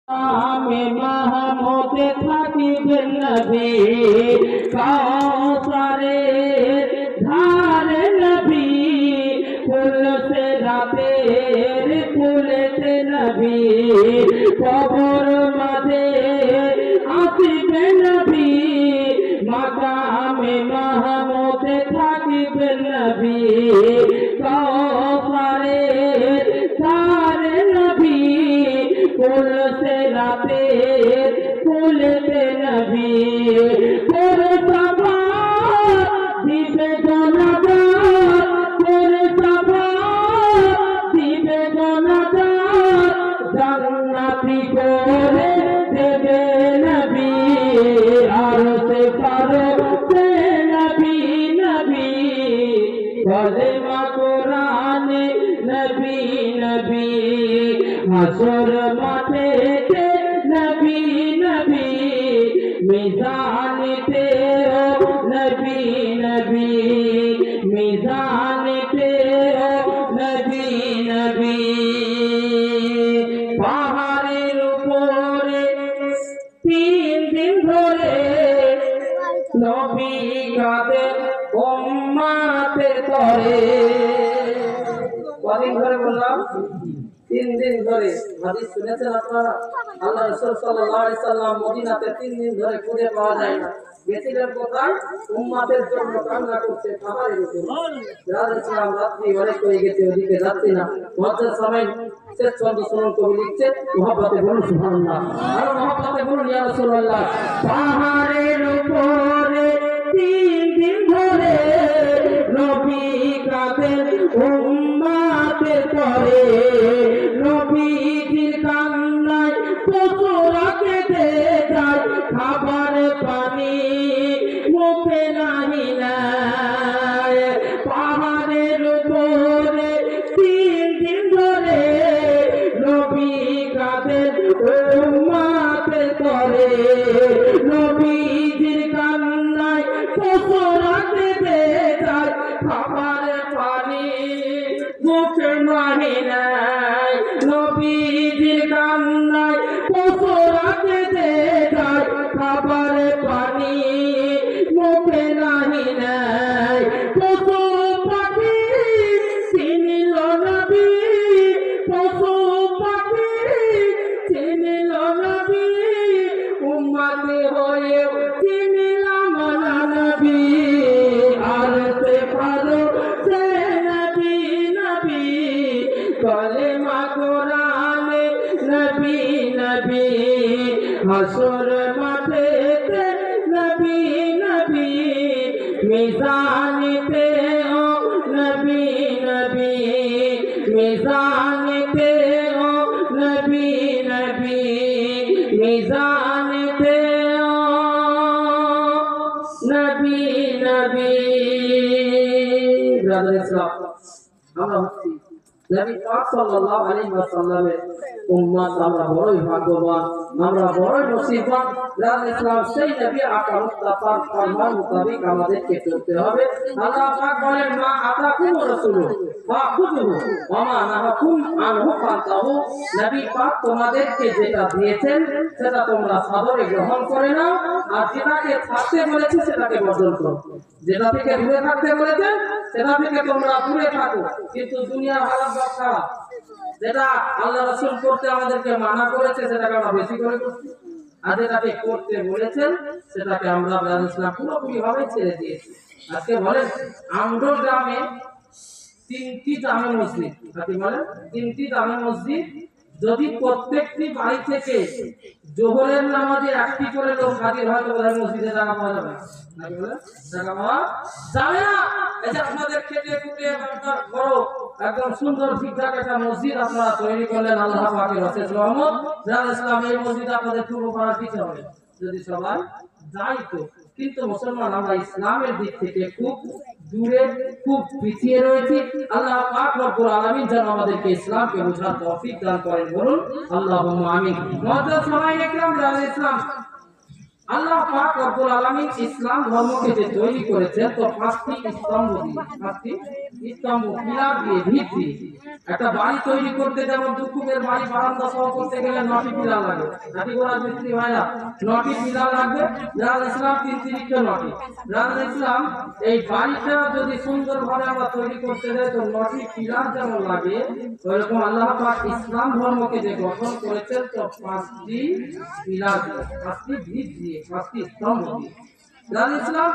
আমি মাহমুদে থাকিবেন নবী কাউসারে ধারে নবী ফুল সে রাতের ফুলেতে নবী কবর মাঝে আসিবে নবী মাকামে মাহমুদে থাকিবেন নবী কাউসারে ধারে নবী ফুল से राते फूल पे नबी फूल सभा दीपे गोनादा फूल सभा दीपे गोनादा जन्नती कोरे देवे नबी और से पारो से नबी नबी कलेमा कुरान नबी नबी हशर माथे के नबी नबी मिजान पे ओ नबी नबी मिजान पे ओ नबी नबी पहाड़ेर उपरे 3 दिन धरे नबी काদের উম্মতের তরে কদিন ধরে বললাম 3 दिन ধরে হাদিস শুনেছেন আপনারা আল্লাহ রাসূল সাল্লাল্লাহু আলাইহি সাল্লাম মদিনাতে 3 दिन ধরে খুঁজে পাওয়া যায় না গেছিলেন কোথায় উম্মতের জন্য কান্না করতে পাহাড়ের উপর রাসূল রাত্রি অনেক হয়ে গেছে ওদিকে যাচ্ছি না মহাজ্জের সময় শেষ ছন্দ শুনুন কবি লিখছে মহব্বতে বলুন সুবহানাল্লাহ আর মহব্বতে বলুন ইয়া রাসূলুল্লাহ পাহাড়ের উপরে 3 दिन ধরে নবী কাদের উম্মতের তরে নবীজির কান্নায় পশুরা কেঁদে যায় খাবার পানি মুখে নাহি নাই পাহাড়ের উপরে 3 दिन ধরে নবী কাদের উম্মতের তরে নবীজির কান্নায় পশুরা কেঁদে যায় খাবার পানি মুখে নাহি নাই নবীজির কান্নায় পশুরা কেঁদে যায় খাবার পানি মুখে নাহি নাই পশু পাখি চিনিল নবী পশু পাখি চিনিল নবী উম্মতে হয়ে চিনিলাম না নবী আর সে ভালো সে নবী নবী कलेमा कुरान नबी नबी हशर माथे ते नबी नबी मिजान पे ओ नबी नबी मिजान पे ओ नबी नबी मिजान पे ओ नबी नबी ब्रदर इस्लाम আমরা হচ্ছি নবী পাক সাল্লাল্লাহু আলাইহি ওয়াসাল্লামের উম্মত আমরা বড়ই ভাগ্যবান আমরা বড়ই নসিববান রাসূল ইসলাম সেই নবী আকা মুস্তাফার ফরমান মোতাবেক আমাদেরকে চলতে হবে আল্লাহ পাক বলেন মা আতাকুম রাসূলু ফাখুযুহু ওয়া মা নাহাকুম আনহু ফান্তাহু নবী পাক তোমাদেরকে যেটা দিয়েছেন সেটা তোমরা সাদরে গ্রহণ করে নাও আর যেটাকে থাকতে বলেছে সেটাকে বর্জন করো যেটা থেকে দূরে থাকতে বলেছেন সেটা থেকে তোমরা দূরে থাকো কিন্তু দুনিয়ার হালাত খারাপ যেটা আল্লাহ রাসূল করতে আমাদেরকে মানা করেছে সেটাকে আমরা বেশি করে করছি আর যেটাকে করতে বলেছেন সেটাকে আমরা ইসলাম পুরোপুরি ভাবে ছেড়ে দিয়েছি আজকে বলেন আমডোর গ্রামে 3টি জামে মসজিদ কি বলেন 3টি জামে মসজিদ যদি প্রত্যেকটি বাড়ি থেকে জোহরের নামাজে একটি করে লোক হাজির হয় তো ওই মসজিদে জায়গা পাওয়া যাবে নাকি বলে জায়গা পাওয়া যাবে না এই যে আপনাদের খেতে খুঁটে আপনার বড় একদম সুন্দর ঠিকঠাক একটা মসজিদ আপনারা তৈরি করলেন আল্লাহ পাকের অশেষ রহমত যারা ইসলাম এই মসজিদ আপনাদের পূর্ব করার দিতে হবে যদি সবাই যাই তো কিন্তু মুসলমান আমরা ইসলামের দিক থেকে খুব দূরে খুব পিছিয়ে রয়েছি আল্লাহ পাক রব্বুল আলামিন যেন আমাদেরকে ইসলামকে বোঝার তৌফিক দান করেন বলুন আল্লাহুম্মা আমিন মুআজ্জাজ সাহাবায়ে কেরাম ইসলাম আল্লাহ পাক রব্বুল আলামিন ইসলাম ধর্মকে যে তৈরি করেছেন তো পাঁচটি স্তম্ভ দিয়ে, পাঁচটি স্তম্ভ পিলার দিয়ে, ভিত দিয়ে। একটা বাড়ি তৈরি করতে যেমন দুকুবের বাড়ি বারান্দা সহ করতে গেলে 9টি পিলার লাগে, নাকি গোড়া মিস্ত্রি ভাইরা 9টি পিলার লাগবে। রাজ ইসলাম 9টি। রাজ ইসলাম এই বাড়িটা যদি সুন্দরভাবে আমরা তৈরি করতে যাই তো 9টি পিলার যেমন লাগে, ওইরকম আল্লাহ পাক ইসলাম ধর্মকে যে গঠন করেছেন তো 5টি পিলার দিয়ে, 5টি ভিত দিয়ে, 5টি স্তম্ভ দিয়ে। রাজ ইসলাম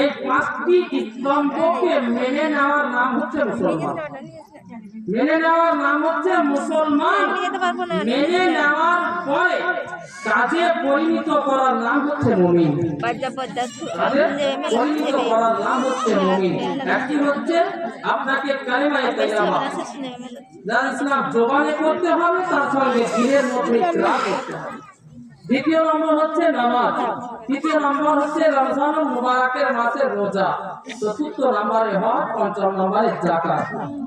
এই 5টি স্তম্ভকে মেনে নেওয়ার নাম হচ্ছে মুসলমান। মেনে নেওয়ার নাম হচ্ছে মুসলমান। মেনে নেওয়ার পরে কাজে পরিণত করার নাম হচ্ছে মুমিন। কাজে পরিণত করার নাম হচ্ছে মুমিন। একটি হচ্ছে আপনাকে কালেমায়ে তাইয়্যিবা ইসলাম জবানে করতে হবে, তার সঙ্গে দিলের মধ্যে ইকরার করতে হবে। দ্বিতীয় নম্বর হচ্ছে নামাজ। তৃতীয় নম্বর হচ্ছে রমজানুল মুবারকের মাসের রোজা। চতুর্থ নম্বরে হজ, পঞ্চম নম্বরে যাকাত।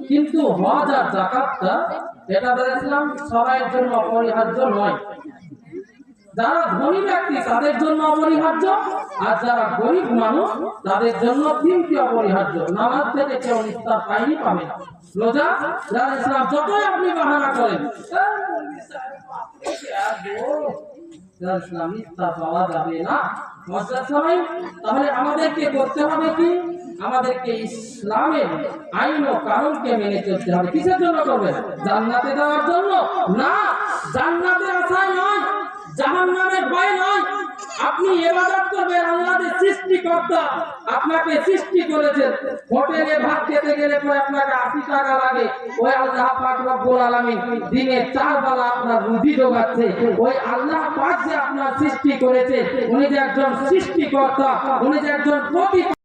কিন্তু হজ আর যাকাতটা এটা ইসলাম সবার জন্য অপরিহার্য নয়। যারা ধনী ব্যক্তি তাদের জন্য অপরিহার্য, আর যারা গরিব মানুষ তাদের জন্য 3টি অপরিহার্য। নামাজ থেকে কেউ ইফতার পায়নি, পাবে না। রোজা যারা ইসলাম যতই আপনি বাহানা করেন ইসলাম ইফতার পাওয়া যাবে না। তাহলে আমাদেরকে করতে হবে কি? আমাদেরকে ইসলামের আইন ও কানুনকে মেনে চলতে হবে। কিসের জন্য করবেন? জান্নাতে যাওয়ার জন্য না, জান্নাতের আশায় নয়, জাহান্নামের ভয় নয়। আপনি ইবাদত করবেন, আল্লাহর সৃষ্টিকর্তা আপনাকে সৃষ্টি করেছেন। হোটেলে ভাত খেতে গেলে পরে আপনাকে 80 টাকা লাগে, ওই আল্লাহ পাক রব্বুল আলামিন দিনে 4 বেলা আপনার রুজি জোগাচ্ছে। ওই আল্লাহ পাক যে আপনার সৃষ্টি করেছে, উনি যে একজন সৃষ্টিকর্তা, উনি যে একজন প্রতি